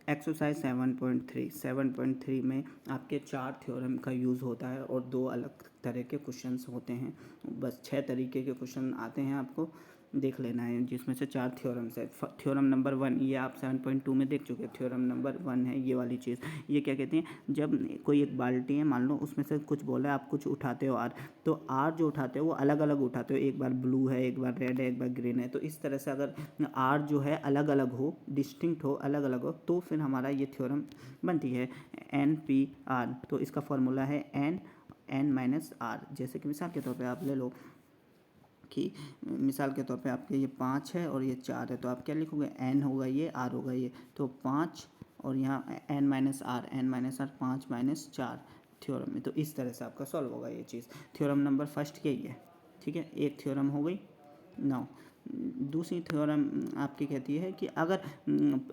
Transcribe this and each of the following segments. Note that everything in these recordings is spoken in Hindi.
एक्सरसाइज 7.3 में आपके 4 थ्योरम का यूज़ होता है और 2 अलग तरह के क्वेश्चंस होते हैं। बस 6 तरीके के क्वेश्चन आते हैं, आपको देख लेना है, जिसमें से 4 थ्योरम्स है। थ्योरम नंबर 1 ये आप 7.2 में देख चुके हैं। थ्योरम नंबर 1 है ये वाली चीज़। ये क्या कहते हैं, जब कोई एक बाल्टी है, मान लो उसमें से कुछ बोला है, आप कुछ उठाते हो आर, तो आर जो उठाते हो वो अलग अलग उठाते हो। एक बार ब्लू है, एक बार रेड है, एक बार ग्रीन है। तो इस तरह से अगर आर जो है अलग अलग हो, डिस्टिंक्ट हो, अलग अलग हो, तो फिर हमारा ये थ्योरम बनती है NP-R। तो इसका फॉर्मूला है N-R। जैसे कि मिसाल के तौर पे आप ले लो कि मिसाल के तौर पे आपके ये 5 है और ये 4 है, तो आप क्या लिखोगे, N होगा ये, R होगा ये, तो 5 और यहाँ N-R 5 - 4 थ्योरम में। तो इस तरह से आपका सॉल्व होगा ये चीज़। थ्योरम नंबर फर्स्ट यही है, ठीक है। एक थ्योरम हो गई। नाउ दूसरी थ्योरम आपकी कहती है कि अगर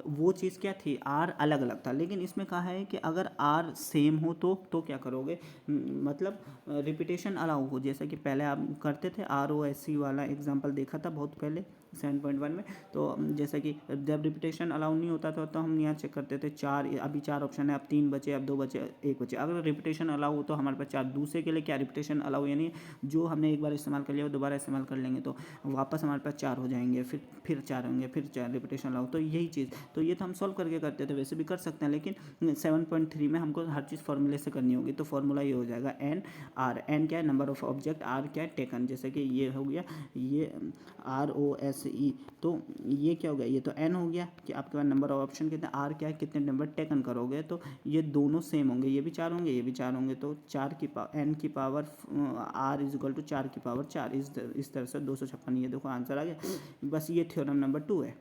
वो चीज़ क्या थी, आर अलग अलग था, लेकिन इसमें कहा है कि अगर आर सेम हो तो क्या करोगे, मतलब रिपीटेशन अलाउ हो। जैसा कि पहले आप करते थे, ROSC वाला एग्जांपल देखा था बहुत पहले 7.1 में। तो जैसा कि जब रिपीटेशन अलाउ नहीं होता था तो हम यहाँ चेक करते थे 4, अभी 4 ऑप्शन है, अब 3 बचे, अब 2 बचे, 1 बचे। अगर रिपीटेशन अलाउ हो तो हमारे पास 4। दूसरे के लिए क्या रिपीटेशन अलाउ, यानी जो हमने एक बार इस्तेमाल कर लिया वो दोबारा इस्तेमाल कर लेंगे तो वापस हमारे पास 4 हो जाएंगे, फिर 4 होंगे, फिर 4 रिपीटेशन अलाउ। तो यही चीज़, तो ये तो हम सॉल्व करके करते थे, वैसे भी कर सकते हैं, लेकिन 7.3 में हमको हर चीज़ फॉर्मूले से करनी होगी। तो फॉर्मूला ये हो जाएगा N-R। N क्या है, नंबर ऑफ ऑब्जेक्ट, R क्या है, टेकन। जैसे कि ये हो गया, ये ROSE, तो ये क्या हो गया, ये तो N हो गया कि आपके पास नंबर ऑफ ऑप्शन कितने, R क्या है, कितने नंबर टेकन करोगे, तो ये दोनों सेम होंगे, ये भी 4 होंगे, ये भी 4 होंगे, तो 4 की पावर N की पावर R = 4 की पावर 4। इस तरह से 256। ये देखो आंसर आ गया। बस ये थ्योरम नंबर 2 है।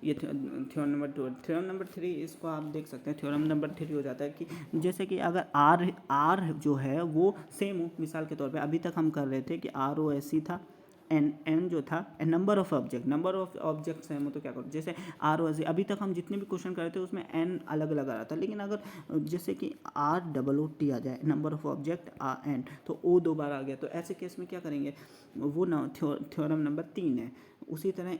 ये थ्योरम नंबर 2। थ्योरम नंबर 3 इसको आप देख सकते हैं। थ्योरम नंबर 3 हो जाता है कि जैसे कि अगर आर जो है वो सेम हो, मिसाल के तौर पे अभी तक हम कर रहे थे कि ROSC था, एन जो था, नंबर ऑफ ऑब्जेक्ट सेम हो, तो क्या करो, जैसे ROSC अभी तक हम जितने भी क्वेश्चन कर रहे थे उसमें N अलग अलग आ रहा था, लेकिन अगर जैसे कि ROOT आ जाए, नंबर ऑफ ऑब्जेक्ट N, तो O 2 बार आ गया, तो ऐसे केस में क्या करेंगे, वो ना थ्योरम नंबर 3 है। उसी तरह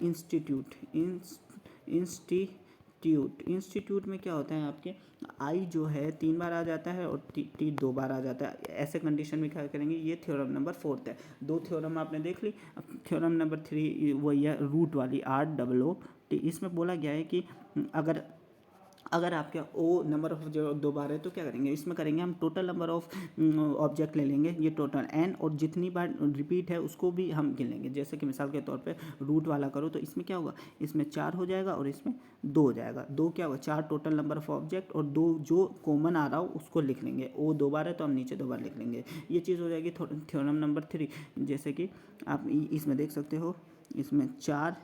इंस्टीट्यूट में क्या होता है, आपके आई जो है 3 बार आ जाता है और टी 2 बार आ जाता है। ऐसे कंडीशन में क्या करेंगे, ये थ्योरम नंबर 4 है। 2 थ्योरम आपने देख ली। अब थ्योरम नंबर 3 वही है, रूट वाली ROOT। इसमें बोला गया है कि अगर आपके ओ नंबर ऑफ जो 2 बार है तो क्या करेंगे, इसमें करेंगे हम टोटल नंबर ऑफ ऑब्जेक्ट ले लेंगे, ये टोटल N, और जितनी बार रिपीट है उसको भी हम गिन लेंगे। जैसे कि मिसाल के तौर पे रूट वाला करो तो इसमें क्या होगा, इसमें 4 हो जाएगा और इसमें 2 हो जाएगा। 2 क्या होगा, 4 टोटल नंबर ऑफ ऑब्जेक्ट, और 2 जो कॉमन आ रहा हो उसको लिख लेंगे। ओ 2 बार है तो हम नीचे 2 बार लिख लेंगे। ये चीज़ हो जाएगी थ्योरम नंबर 3। जैसे कि आप इसमें देख सकते हो, इसमें 4,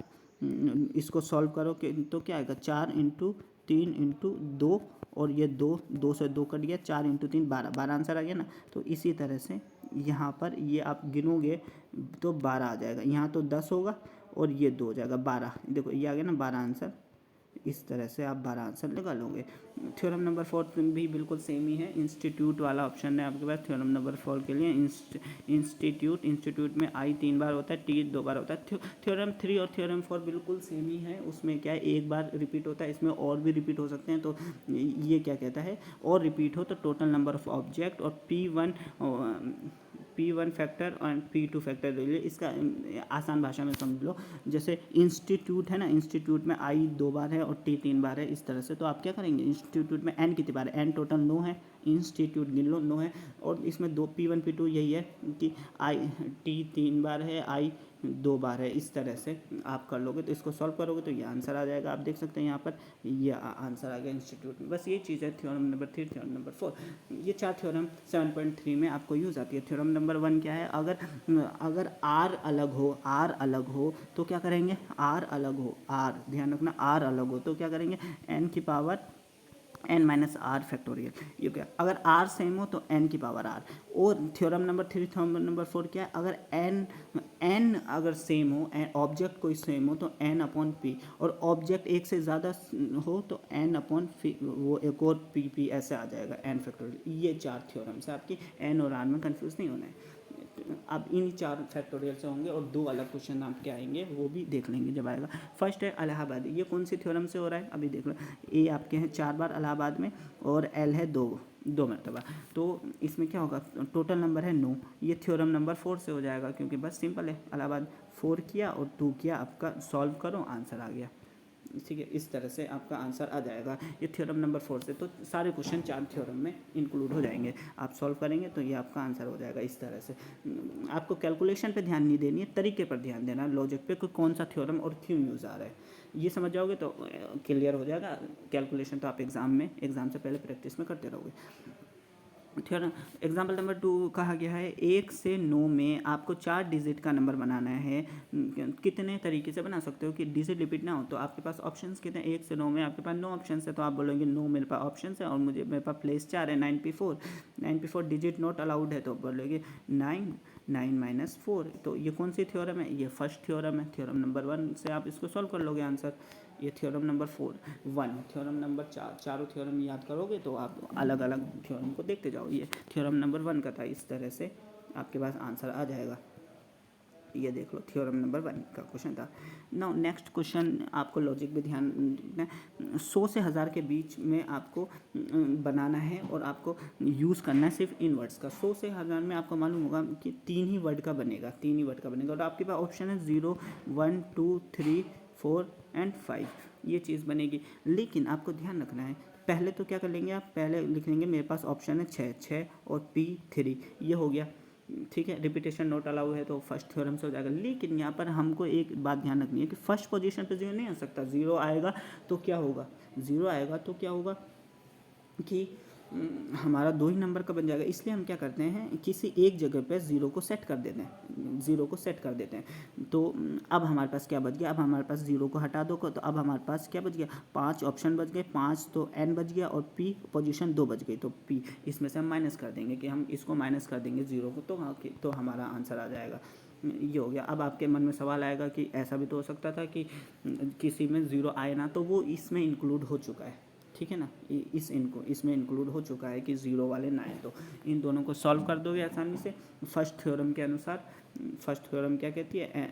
इसको सॉल्व करो कि तो क्या आएगा, 4 × 3 × 2, और ये 2 से 2 कट गया, 4 × 3 12 आंसर आ गया ना। तो इसी तरह से यहाँ पर ये आप गिनोगे तो 12 आ जाएगा। यहाँ तो 10 होगा और ये 2 हो जाएगा 12। देखो ये आ गया ना 12 आंसर। इस तरह से आप 12 आंसर निकालोगे। थ्योरम नंबर 4 भी बिल्कुल सेम ही है। इंस्टीट्यूट वाला ऑप्शन है आपके पास थ्योरम नंबर 4 के लिए। इंस्टीट्यूट में आई 3 बार होता है, टी 2 बार होता है। थ्योरम 3 और थ्योरम 4 बिल्कुल सेम ही है। उसमें क्या है, एक बार रिपीट होता है, इसमें और भी रिपीट हो सकते हैं। तो ये क्या कहता है, और रिपीट हो तो टोटल नंबर ऑफ ऑब्जेक्ट, और P1 फैक्टर और P2 फैक्टर ले लिया। इसका आसान भाषा में समझ लो, जैसे इंस्टीट्यूट है ना, इंस्टीट्यूट में आई 2 बार है और टी 3 बार है, इस तरह से। तो आप क्या करेंगे, इंस्टीट्यूट में N कितनी बार है, N टोटल 9 है, इंस्टीट्यूट गिन लो 9 है, और इसमें 2 P1 P2 यही है कि आई टी 3 बार है, आई 2 बार है। इस तरह से आप कर लोगे तो इसको सॉल्व करोगे तो ये आंसर आ जाएगा। आप देख सकते हैं यहाँ पर ये आंसर आ गया इंस्टीट्यूट में। बस ये चीज़ है थ्योरम नंबर 3, थ्योरम नंबर 4। ये 4 थ्योरम 7.3 में आपको यूज़ आती है। थ्योरम नंबर 1 क्या है, अगर R अलग हो तो क्या करेंगे, R अलग हो, R ध्यान रखना, R अलग हो तो क्या करेंगे, N की पावर N - R फैक्टोरियल। ये क्या, अगर R सेम हो तो N की पावर R। और थ्योरम नंबर 3, थ्योरम नंबर 4 क्या है, अगर N अगर सेम हो, ऑब्जेक्ट कोई सेम हो तो N/P, और ऑब्जेक्ट एक से ज़्यादा हो तो N/P, वो एक और P ऐसे आ जाएगा, N फैक्टोरियल। ये 4 थ्योरम्स है आपकी। N और R में कंफ्यूज नहीं होना है। अब इन 4 फैक्टोरियल से होंगे और 2 अलग क्वेश्चन आपके आएंगे, वो भी देख लेंगे जब आएगा। फर्स्ट है इलाहाबाद, ये कौन सी थ्योरम से हो रहा है अभी देख लो। ए आपके हैं 4 बार इलाहाबाद में और एल है 2 मरतबा, तो इसमें क्या होगा, टोटल नंबर है 9, ये थ्योरम नंबर 4 से हो जाएगा क्योंकि बस सिंपल है, इलाहाबाद 4 किया और 2 किया, आपका सॉल्व करो आंसर आ गया। ठीक है, इस तरह से आपका आंसर आ जाएगा ये थ्योरम नंबर 4 से। तो सारे क्वेश्चन 4 थ्योरम में इंक्लूड हो जाएंगे, आप सॉल्व करेंगे तो ये आपका आंसर हो जाएगा इस तरह से। आपको कैलकुलेशन पे ध्यान नहीं देनी है, तरीके पर ध्यान देना, लॉजिक पे कोई कौन सा थ्योरम और क्यों यूज़ आ रहा है, ये समझ जाओगे तो क्लियर हो जाएगा। कैलकुलेशन तो आप एग्ज़ाम से पहले प्रैक्टिस में करते रहोगे। थ्योरम एग्जाम्पल नंबर 2 कहा गया है 1 से 9 में आपको 4 डिजिट का नंबर बनाना है, कितने तरीके से बना सकते हो कि डिजिट रिपीट ना हो। तो आपके पास ऑप्शंस कितने, 1 से 9 में आपके पास 9 ऑप्शन है, तो आप बोलोगे 9 मेरे पास ऑप्शन है और मेरे पास प्लेस 4 है, 9p4 डिजिट नॉट अलाउड है, तो बोलोगे 9 - 4। तो ये कौन सी थ्योरम है, ये फर्स्ट थ्योरम है, थ्योरम नंबर 1 से आप इसको सॉल्व कर लोगे आंसर। ये थ्योरम नंबर 1, थ्योरम नंबर 4, चारों थ्योरम याद करोगे तो आप अलग अलग थ्योरम को देखते जाओ। ये थ्योरम नंबर 1 का था, इस तरह से आपके पास आंसर आ जाएगा। ये देख लो थ्योरम नंबर 1 का क्वेश्चन था। नाउ नेक्स्ट क्वेश्चन, आपको लॉजिक भी ध्यान देना है। 100 से 1000 के बीच में आपको बनाना है और आपको यूज़ करना है सिर्फ इन वर्ड्स का। 100 से 1000 में आपको मालूम होगा कि 3 ही वर्ड का बनेगा और आपके पास ऑप्शन है 0, 1, 2, 3, 4 एंड 5, ये चीज़ बनेगी। लेकिन आपको ध्यान रखना है, पहले तो क्या कर लेंगे आप, पहले लिख लेंगे मेरे पास ऑप्शन है 6 और P3, ये हो गया। ठीक है, रिपीटेशन नोट अलाउ है तो फर्स्ट थ्योरम से हो जाएगा। लेकिन यहाँ पर हमको एक बात ध्यान रखनी है कि फर्स्ट पोजीशन पे 0 नहीं आ सकता, 0 आएगा तो क्या होगा कि हमारा 2 ही नंबर का बन जाएगा। इसलिए हम क्या करते हैं, किसी एक जगह पे 0 को सेट कर देते हैं। तो अब हमारे पास क्या बच गया, अब हमारे पास 0 को हटा दो तो अब हमारे पास क्या बच गया, 5 ऑप्शन बच गए, 5 तो n बच गया और p पोजीशन 2 बच गई। तो p इसमें से हम माइनस कर देंगे कि हम इसको माइनस कर देंगे 0 को, तो हमारा आंसर आ जाएगा। ये हो गया। अब आपके मन में सवाल आएगा कि ऐसा भी तो हो सकता था कि किसी में 0 आए ना, तो वो इसमें इंक्लूड हो चुका है, ठीक है ना, इसमें इंक्लूड हो चुका है कि 0 वाले ना आए। तो इन दोनों को सॉल्व कर दोगे आसानी से। फर्स्ट थ्योरम के अनुसार, फर्स्ट थ्योरम क्या कहती है,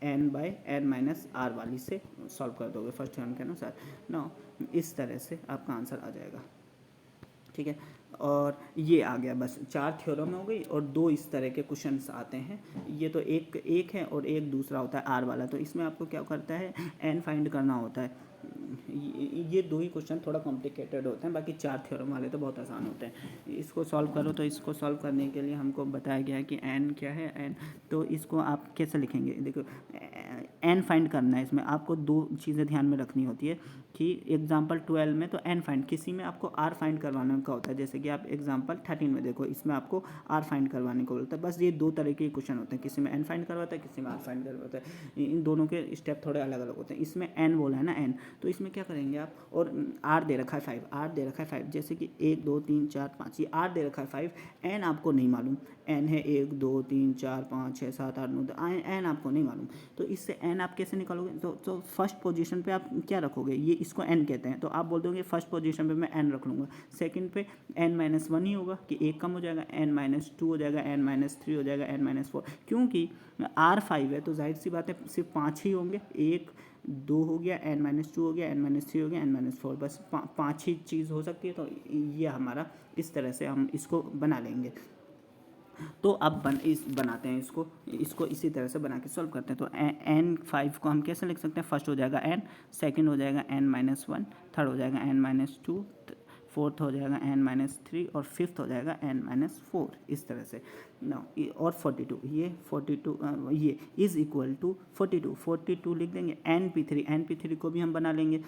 n/n-r वाली से सॉल्व कर दोगे फर्स्ट थ्योरम के अनुसार ना, इस तरह से आपका आंसर आ जाएगा। ठीक है, और ये आ गया, बस 4 थ्योरम हो गई और 2 इस तरह के क्वेश्चंस आते हैं। ये तो एक है और एक दूसरा होता है आर वाला। तो इसमें आपको क्या करता है, एन फाइंड करना होता है। ये 2 ही क्वेश्चन थोड़ा कॉम्प्लिकेटेड होते हैं, बाकी 4 थ्योरम वाले तो बहुत आसान होते हैं। इसको सॉल्व करो, तो इसको सॉल्व करने के लिए हमको बताया गया है कि एन क्या है, एन, तो इसको आप कैसे लिखेंगे, देखो एन फाइंड करना है। इसमें आपको 2 चीज़ें ध्यान में रखनी होती है कि एग्जाम्पल 12 में तो एन फाइंड, किसी में आपको आर फाइंड करवाने का होता है, जैसे कि आप एग्जाम्पल 13 में देखो, इसमें आपको आर फाइंड करवाने को बोलता है। बस ये 2 तरह के क्वेश्चन होते हैं, किसी में एन फाइंड करवाता है, किसी में आर फाइंड करवाता है। इन दोनों के स्टेप थोड़े अलग अलग होते हैं। इसमें एन बोला है ना, एन, तो इसमें क्या करेंगे आप, और आर दे रखा है 5, जैसे कि 1 2 3 4 5, ये आर दे रखा है 5, एन आपको नहीं मालूम, एन है 1 2 3 4 5 6 7 8 9, एन आपको नहीं मालूम। तो इससे एन आप कैसे निकालोगे, तो फर्स्ट पोजीशन पे आप क्या रखोगे, ये इसको एन कहते हैं, तो आप बोल दोगे फर्स्ट पोजीशन पे मैं एन रख लूँगा। सेकंड पे n-1 ही होगा कि 1 कम हो जाएगा, n-2 हो जाएगा, n-3 हो जाएगा, n-4, क्योंकि R5 है तो जाहिर सी बात है सिर्फ 5 ही होंगे, 1 2 हो गया, n-2 हो गया, n-3 हो गया, n-4, बस 5 ही चीज़ हो सकती है। तो ये हमारा इस तरह से हम इसको बना लेंगे। तो अब बनाते हैं इसको इसी तरह से बना के सॉल्व करते हैं। तो n5 को हम कैसे लिख सकते हैं, फर्स्ट हो जाएगा n, सेकंड हो जाएगा n-1, थर्ड हो जाएगा n-2, फोर्थ हो जाएगा n-3 और फिफ्थ हो जाएगा n-4, इस तरह से ना। और 42, ये इज़ इक्वल टू 42 लिख देंगे। np3 को भी हम बना लेंगे।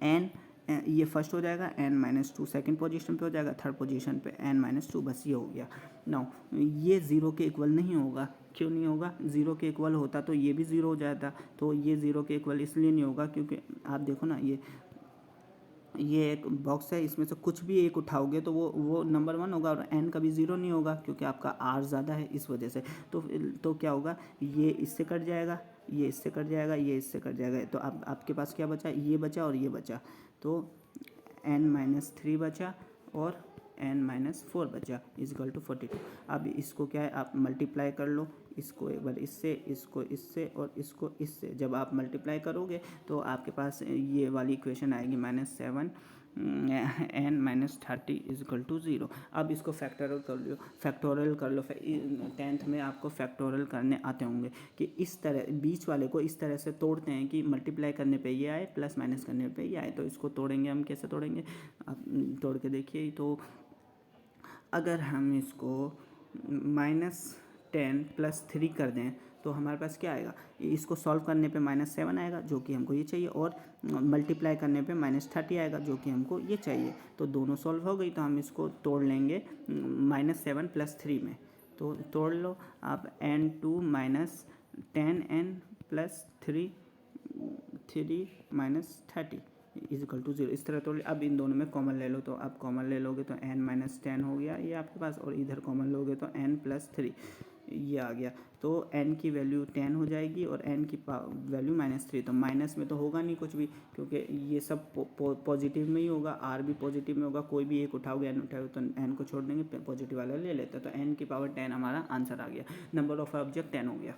n ये फर्स्ट हो जाएगा, n-2 सेकंड पोजीशन पे हो जाएगा, थर्ड पोजीशन पे n-2, बस ये हो गया। नाउ ये 0 के इक्वल नहीं होगा, क्यों नहीं होगा, 0 के इक्वल होता तो ये भी 0 हो जाता। तो ये 0 के इक्वल इसलिए नहीं होगा क्योंकि आप देखो ना, ये एक बॉक्स है, इसमें से कुछ भी एक उठाओगे तो वो नंबर 1 होगा और n कभी 0 नहीं होगा क्योंकि आपका r ज़्यादा है, इस वजह से। तो क्या होगा, ये इससे कट जाएगा, ये इससे कट जाएगा, ये इससे कट जाएगा। तो अब आपके पास क्या बचा, ये बचा और ये बचा। तो n-3 बचा और n-4 बचा इजकल टू 42। अब इसको क्या है, आप मल्टीप्लाई कर लो, इसको एक बार इससे, इसको इससे और इसको इससे। जब आप मल्टीप्लाई करोगे तो आपके पास ये वाली इक्वेशन आएगी -7 n-30 इजकल टू 0। अब इसको फैक्टोरियल कर लो 10th में आपको फैक्टोरियल करने आते होंगे कि इस तरह बीच वाले को इस तरह से तोड़ते हैं कि मल्टीप्लाई करने पे ये आए प्लस माइनस करने पे ये आए। तो इसको तोड़ेंगे हम, कैसे तोड़ेंगे आप तोड़ के देखिए। तो अगर हम इसको -10 + 3 कर दें तो हमारे पास क्या आएगा, इसको सॉल्व करने पे -7 आएगा जो कि हमको ये चाहिए, और मल्टीप्लाई करने पे -30 आएगा जो कि हमको ये चाहिए। तो दोनों सॉल्व हो गई। तो हम इसको तोड़ लेंगे -7 + 3 में। तो तोड़ लो आप, n2 -10n + 3 -30 इजकल टू 0। इस तरह तो अब इन दोनों में कॉमन ले लो। तो अब कॉमन ले लोगे तो n-10 हो गया ये आपके पास, और इधर कॉमन लोगे तो n + 3 ये आ गया। तो n की वैल्यू 10 हो जाएगी और n की वैल्यू -3। तो माइनस में तो होगा नहीं कुछ भी, क्योंकि ये सब पॉजिटिव में ही होगा, r भी पॉजिटिव में होगा। कोई भी एक उठाओगे, n उठाओगे तो n को छोड़ देंगे, पॉजिटिव वाला ले लेते हैं। तो n की पावर 10 हमारा आंसर आ गया। नंबर ऑफ ऑब्जेक्ट 10 हो गया।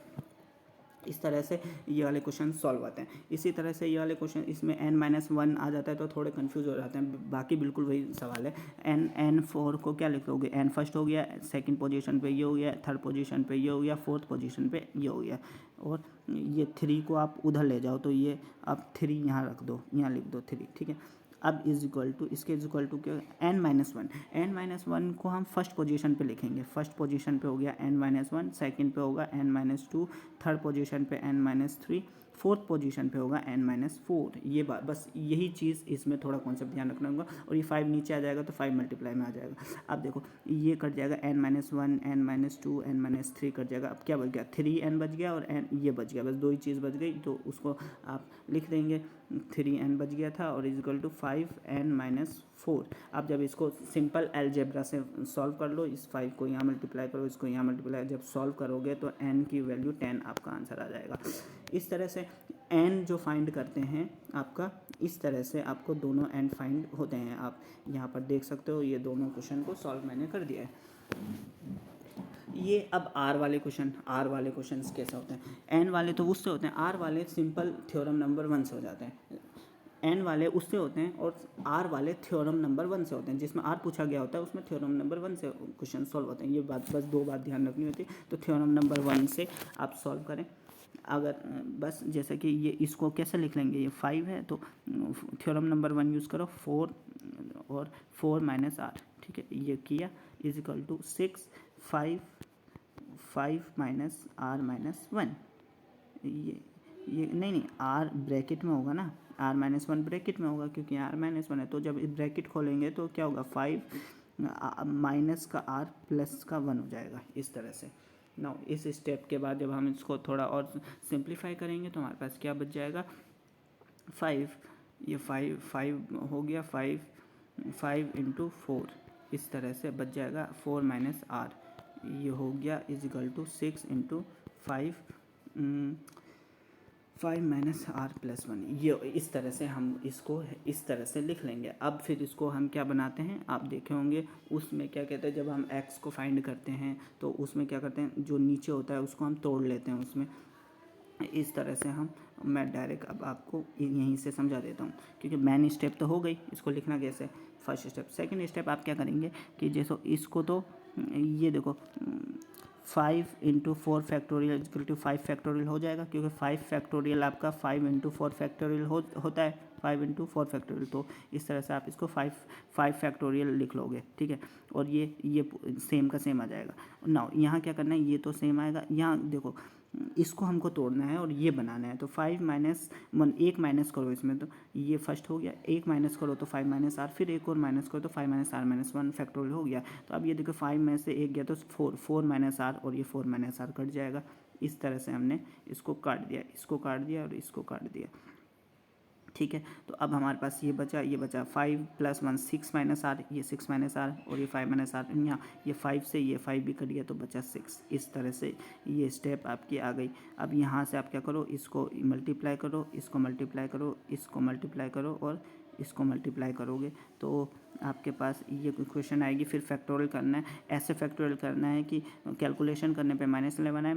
इस तरह से ये वाले क्वेश्चन सॉल्व होते हैं। इसी तरह से ये वाले क्वेश्चन, इसमें n-1 आ जाता है तो थोड़े कंफ्यूज हो जाते हैं, बाकी बिल्कुल वही सवाल है। n4 को क्या लिख लोगे, n फर्स्ट हो गया, सेकंड पोजीशन पे ये हो गया, थर्ड पोजीशन पे ये हो गया, फोर्थ पोजीशन पे ये हो गया, और ये 3 को आप उधर ले जाओ तो ये आप 3 यहाँ रख दो, यहाँ लिख दो 3, ठीक है। अब इज इक्वल टू, इसके इज इक्वल टू क्या, n-1 को हम फर्स्ट पोजीशन पे लिखेंगे। फर्स्ट पोजीशन पे हो गया n-1, सेकंड पे होगा n-2, थर्ड पोजीशन पे n-3, फोर्थ पोजीशन पे होगा n-4। ये बात, बस यही चीज़ इसमें थोड़ा कॉन्सेप्ट ध्यान रखना होगा। और ये 5 नीचे आ जाएगा तो 5 मल्टीप्लाई में आ जाएगा। अब देखो ये कट जाएगा, n-1, n-2, n-3 कट जाएगा। अब क्या बच गया, 3n बच गया और n ये बच गया, बस दो ही चीज़ बच गई। तो उसको आप लिख देंगे, 3n बच गया था और इजकल टू 5n-4। अब जब इसको सिंपल अलजेब्रा से सॉल्व कर लो, इस 5 को यहाँ मल्टीप्लाई करो, इसको यहाँ मल्टीप्लाई, जब सॉल्व करोगे तो n की वैल्यू 10 आपका आंसर आ जाएगा। इस तरह से n जो फाइंड करते हैं आपका, इस तरह से आपको दोनों n फाइंड होते हैं। आप यहाँ पर देख सकते हो, ये दोनों क्वेश्चन को सॉल्व मैंने कर दिया है। ये अब r वाले क्वेश्चन कैसे होते हैं। n वाले तो उससे होते हैं, r वाले सिंपल थ्योरम नंबर 1 से हो जाते हैं, n वाले उससे होते हैं, और r वाले थ्योरम नंबर 1 से होते हैं। जिसमें r पूछा गया होता है उसमें थ्योरम नंबर 1 से क्वेश्चन सॉल्व होते हैं। ये बात, बस दो बात ध्यान रखनी होती है। तो थ्योरम नंबर 1 से आप सॉल्व करें। अगर बस जैसे कि ये, इसको कैसे लिख लेंगे, ये 5 है तो थ्योरम नंबर 1 यूज़ करो, 4 और 4 - r, ठीक है। ये किया इज इक्वल टू 6, 5 - r - 1। ये नहीं, r ब्रैकेट में होगा ना, r - 1 ब्रैकेट में होगा, क्योंकि r - 1 है। तो जब ब्रैकेट खोलेंगे तो क्या होगा, 5 माइनस का r प्लस का 1 हो जाएगा, इस तरह से। नाउ इस स्टेप के बाद जब हम इसको थोड़ा और सिंप्लीफाई करेंगे तो हमारे पास क्या बच जाएगा, 5, ये 5 हो गया, 5 × 4 इस तरह से बच जाएगा, 4 - r ये हो गया इज इक्वल टू 6 × 5 r + 1। ये इस तरह से हम इसको इस तरह से लिख लेंगे। अब फिर इसको हम क्या बनाते हैं, आप देखे होंगे उसमें क्या कहते हैं, जब हम x को फाइंड करते हैं तो उसमें क्या करते हैं, जो नीचे होता है उसको हम तोड़ लेते हैं उसमें। इस तरह से मैं डायरेक्ट अब आपको यहीं से समझा देता हूँ, क्योंकि मेन स्टेप तो हो गई, इसको लिखना कैसे, फर्स्ट स्टेप। सेकंड स्टेप आप क्या करेंगे कि जैसे इसको, तो ये देखो 5 × 4 फैक्टोरियल इक्वल टू 5 फैक्टोरियल हो जाएगा, क्योंकि 5 फैक्टोरियल आपका 5 × 4 फैक्टोरियल होता है, 5 × 4 फैक्टोरियल। तो इस तरह से आप इसको 5 फैक्टोरियल लिख लोगे, ठीक है। और ये सेम का सेम आ जाएगा। नाउ यहाँ क्या करना है, ये तो सेम आएगा, यहाँ देखो इसको हमको तोड़ना है और ये बनाना है। तो 5 - 1, एक माइनस करो इसमें, तो ये फर्स्ट हो गया, एक माइनस करो तो 5 - r, फिर एक और माइनस करो तो 5 - r - 1 फैक्टोरियल हो गया। तो अब ये देखो 5 में से एक गया तो 4 - r, और ये 4 - r कट जाएगा। इस तरह से हमने इसको काट दिया, इसको काट दिया और इसको काट दिया, ठीक है। तो अब हमारे पास ये बचा 5 + 1 6 - r, ये 6 - r, और ये 5 - r, यहाँ ये 5 से ये 5 भी कट गया तो बचा 6। इस तरह से ये स्टेप आपकी आ गई। अब यहाँ से आप क्या करो, इसको मल्टीप्लाई करो, इसको मल्टीप्लाई करो, इसको मल्टीप्लाई करो और इसको मल्टीप्लाई करोगे तो आपके पास ये क्वेश्चन आएगी। फिर फैक्टोरियल करना है, ऐसे फैक्टोरियल करना है कि कैलकुलेशन करने पे -11 है,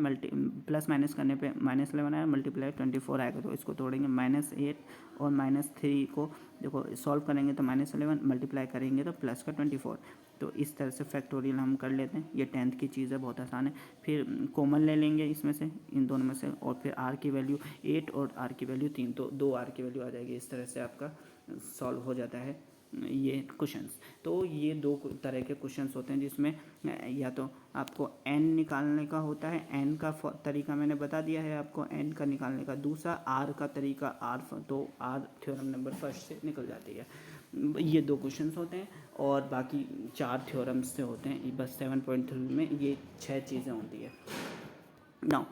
प्लस माइनस करने पे -11 है, मल्टीप्लाई 24 आएगा। तो इसको तोड़ेंगे, -8 और -3 को देखो सॉल्व करेंगे तो -11, मल्टीप्लाई करेंगे तो प्लस का 24। तो इस तरह से फैक्टोरियल हम कर लेते हैं। ये 10th की चीज़ है, बहुत आसान है। फिर कॉमन ले लेंगे इसमें से, इन दोनों में से, और फिर r की वैल्यू 8 और r की वैल्यू 3, तो 2 r की वैल्यू आ जाएगी। इस तरह से आपका सॉल्व हो जाता है ये क्वेश्चंस। तो ये दो तरह के क्वेश्चंस होते हैं जिसमें या तो आपको n निकालने का होता है, n का तरीका मैंने बता दिया है आपको n का निकालने का। दूसरा r का तरीका, तो r थ्योरम नंबर फर्स्ट से निकल जाती है। ये दो क्वेश्चंस होते हैं और बाकी 4 थ्योरम्स से होते हैं। बस 7.3 में ये 6 चीज़ें होती है। नाउ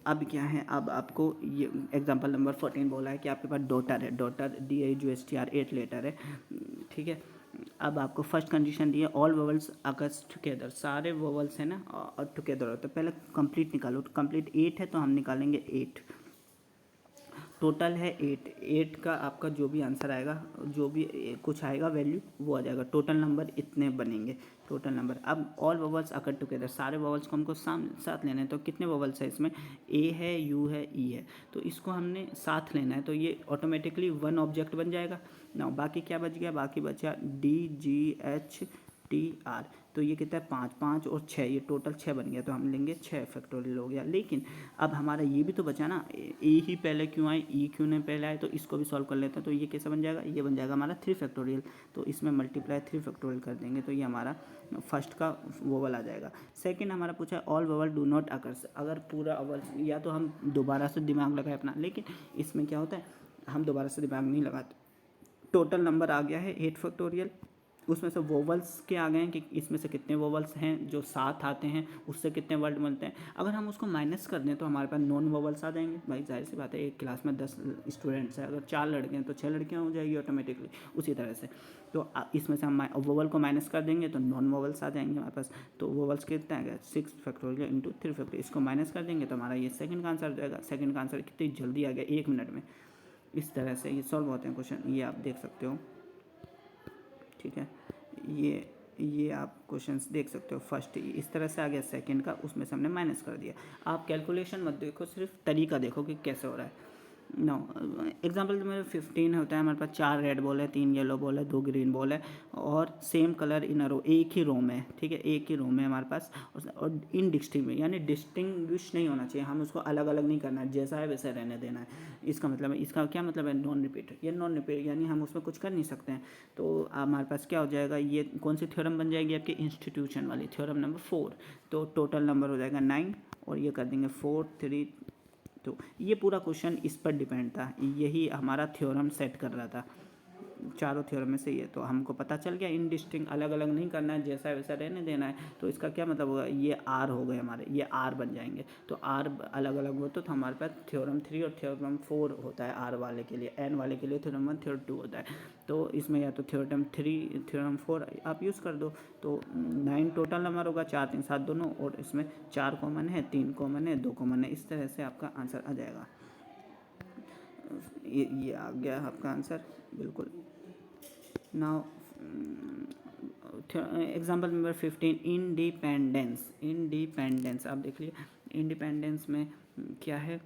अब क्या है, अब आपको ये एग्जांपल नंबर 14 बोला है कि आपके पास डॉटर है, डॉटर DIGHTR 8 लेटर है, ठीक है। अब आपको फर्स्ट कंडीशन दी है, ऑल वोवल्स अकर्स टुगेदर, सारे वोवल्स है ना और टुगेदर होते हैं। पहले कंप्लीट निकालो, तो कंप्लीट 8 है तो हम निकालेंगे 8, टोटल है 8 का आपका जो भी आंसर आएगा, जो भी कुछ आएगा वैल्यू वो आ जाएगा। टोटल नंबर इतने बनेंगे, टोटल नंबर। अब ऑल वोवल्स अकर टुगेदर, सारे वोवल्स को हमको साथ लेना है। तो कितने वोवल्स है इसमें, ए है, यू है, ई है, तो इसको हमने साथ लेना है। तो ये ऑटोमेटिकली वन ऑब्जेक्ट बन जाएगा ना। बाकी क्या बच गया, बाकी बचा DGHTR, तो ये कितना है 5, 5 और 6, ये टोटल 6 बन गया। तो हम लेंगे 6 फैक्टोरियल हो गया। लेकिन अब हमारा ये भी तो बचा ना, ए ही पहले क्यों आए, ई क्यों नहीं पहले आए, तो इसको भी सॉल्व कर लेते हैं। तो ये कैसे बन जाएगा, ये बन जाएगा हमारा 3 फैक्टोरियल। तो इसमें मल्टीप्लाई 3 फैक्टोरियल कर देंगे तो ये हमारा फर्स्ट का वोवल आ जाएगा। सेकंड हमारा पूछा है all vowel do not occurs, अगर पूरा अवल, या तो हम दोबारा से दिमाग लगाए अपना, लेकिन इसमें क्या होता है हम दोबारा से दिमाग नहीं लगाते। टोटल नंबर आ गया है 8 फैक्टोरियल, उसमें से वोवल्स के आ गए हैं कि इसमें से कितने वोवल्स हैं जो साथ आते हैं, उससे कितने वर्ड बनते हैं। अगर हम उसको माइनस कर दें तो हमारे पास नॉन वोवल्स आ जाएंगे। भाई जाहिर सी बात है, एक क्लास में 10 स्टूडेंट्स हैं, अगर 4 लड़के हैं तो 6 लड़कियां हो जाएगी ऑटोमेटिकली। उसी तरह से तो इसमें से हम वोवल को माइनस कर देंगे तो नॉन वोवल्स आ जाएंगे हमारे पास। तो वोवल्स कितना है 6 फैक्टोरियल इंटू 3 फैक्टोरियल, इसको माइनस कर देंगे तो हमारा ये सेकंड का आंसर आ जाएगा। सेकंड का आंसर कितनी जल्दी आ गया, 1 मिनट में। इस तरह से ये सॉल्व होते हैं क्वेश्चन, ये आप देख सकते हो, ठीक है। ये आप क्वेश्चंस देख सकते हो। फर्स्ट इस तरह से आ गया, सेकंड का उसमें से हमने माइनस कर दिया। आप कैलकुलेशन मत देखो, सिर्फ तरीका देखो कि कैसे हो रहा है। नो एग्जाम्पल मेरे 15 होता है, हमारे पास 4 रेड बॉल है, 3 येलो बॉल है, 2 ग्रीन बॉल है और सेम कलर इन अ रो, एक ही रो में, ठीक है, एक ही रो में हमारे पास। और इनडिस्टिंग यानी डिस्टिंग्विश नहीं होना चाहिए, हम उसको अलग अलग नहीं करना है, जैसा है वैसा रहने देना है। इसका मतलब है, इसका क्या मतलब है, नॉन रिपीट। ये नॉन रिपीट यानी हम उसमें कुछ कर नहीं सकते हैं। तो हमारे पास क्या हो जाएगा, ये कौन सी थ्योरम बन जाएगी आपकी, इंस्टीट्यूशन वाली थ्योरम नंबर 4। तो टोटल नंबर हो जाएगा 9 और ये कर देंगे 4, 3। तो ये पूरा क्वेश्चन इस पर डिपेंड था, यही हमारा थ्योरम सेट कर रहा था, चारों थ्योरम में से ये। तो हमको पता चल गया इनडिस्टिंक्ट, अलग अलग नहीं करना है, जैसा वैसा रहने देना है। तो इसका क्या मतलब होगा, ये आर हो गए हमारे, ये आर बन जाएंगे। तो आर अलग अलग हो तो हमारे पास थ्योरम 3 और थ्योरम 4 होता है आर वाले के लिए। एन वाले के लिए थ्योरम 1, थ्योरम 2 होता है। तो इसमें या तो थ्योरम 3, थ्योरम 4 आप यूज़ कर दो। तो 9 टोटल नंबर होगा, 4, 3, 7 दोनों, और इसमें 4 कॉमन है, 3 कॉमन है, 2 कॉमन है। इस तरह से आपका आंसर आ जाएगा। ये आ गया आपका आंसर बिल्कुल। Now example number 15 independence. आप देख लीजिए इंडिपेंडेंस में क्या है,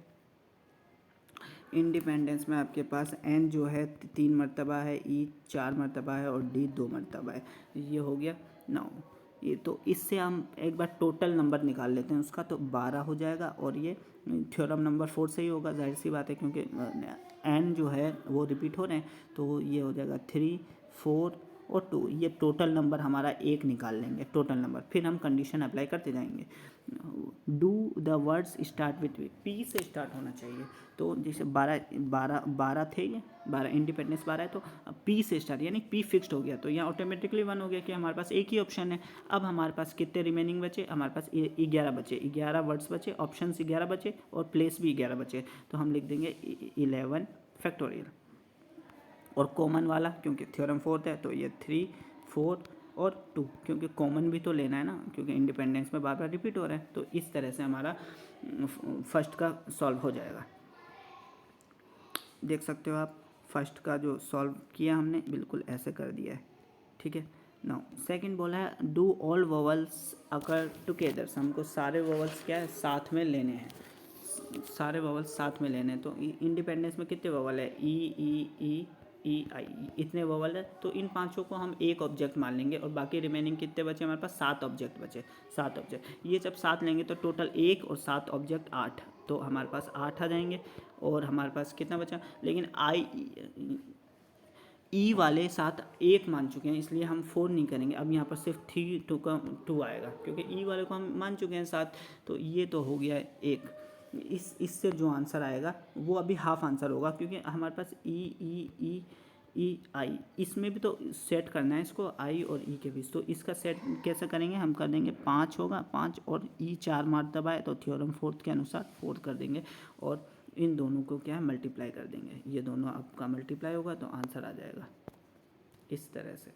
इंडिपेंडेंस में आपके पास एन जो है 3 मरतबा है, ई 4 मरतबा है और डी 2 मरतबा है। ये हो गया। नाउ ये तो इससे हम एक बार टोटल नंबर निकाल लेते हैं उसका, तो 12 हो जाएगा। और ये थ्योरम नंबर 4 से ही होगा, जाहिर सी बात है, क्योंकि एन जो है वो रिपीट हो रहे हैं। तो ये हो जाएगा 3, 4 और 2। ये टोटल नंबर हमारा 1 निकाल लेंगे, टोटल नंबर। फिर हम कंडीशन अप्लाई करते जाएंगे। Do the words start with P से स्टार्ट होना चाहिए। तो जैसे 12 थे, ये 12 इंडिपेंडेंस 12 है, तो पी से स्टार्ट यानी पी फिक्स्ड हो गया। तो यहाँ ऑटोमेटिकली 1 हो गया कि हमारे पास एक ही ऑप्शन है। अब हमारे पास कितने रिमेनिंग बचे, हमारे पास 11 बचे, 11 वर्ड्स बचे, ऑप्शन 11 बचे और प्लेस भी 11 बचे। तो हम लिख देंगे 11 फैक्टोरियल। और कॉमन वाला क्योंकि थ्योरम 4 है तो ये 3, 4 और 2, क्योंकि कॉमन भी तो लेना है ना, क्योंकि इंडिपेंडेंस में बार बार रिपीट हो रहा है। तो इस तरह से हमारा फर्स्ट का सॉल्व हो जाएगा। देख सकते हो आप फर्स्ट का जो सॉल्व किया हमने बिल्कुल ऐसे कर दिया है, ठीक है। नाउ सेकंड बोला है do all vowels occur together, हमको सारे वोवल्स क्या है साथ में लेने हैं, सारे वोवल्स साथ में लेने हैं। तो इंडिपेंडेंस में कितने वोवल है, ई आई, इतने वोवल है। तो इन पांचों को हम एक ऑब्जेक्ट मान लेंगे और बाकी रिमेनिंग कितने बचे हमारे पास, 7 ऑब्जेक्ट बचे, 7 ऑब्जेक्ट। ये जब 7 लेंगे तो टोटल 1 और 7 ऑब्जेक्ट 8, तो हमारे पास 8 आ जाएंगे। और हमारे पास कितना बचा, लेकिन ई वाले साथ 1 मान चुके हैं, इसलिए हम 4 नहीं करेंगे। अब यहाँ पर सिर्फ 3 2 का 2 आएगा, क्योंकि ई वाले को हम मान चुके हैं 7। तो ये तो हो गया 1। इससे जो आंसर आएगा वो अभी हाफ आंसर होगा, क्योंकि हमारे पास ई आई, इसमें भी तो सेट करना है इसको, आई और ई के बीच। तो इसका सेट कैसे करेंगे, हम कर देंगे 5 होगा, 5 और ई 4 मरतबा है, तो थ्योरम फोर्थ के अनुसार 4 कर देंगे और इन दोनों को क्या है मल्टीप्लाई कर देंगे। ये दोनों आपका मल्टीप्लाई होगा तो आंसर आ जाएगा इस तरह से,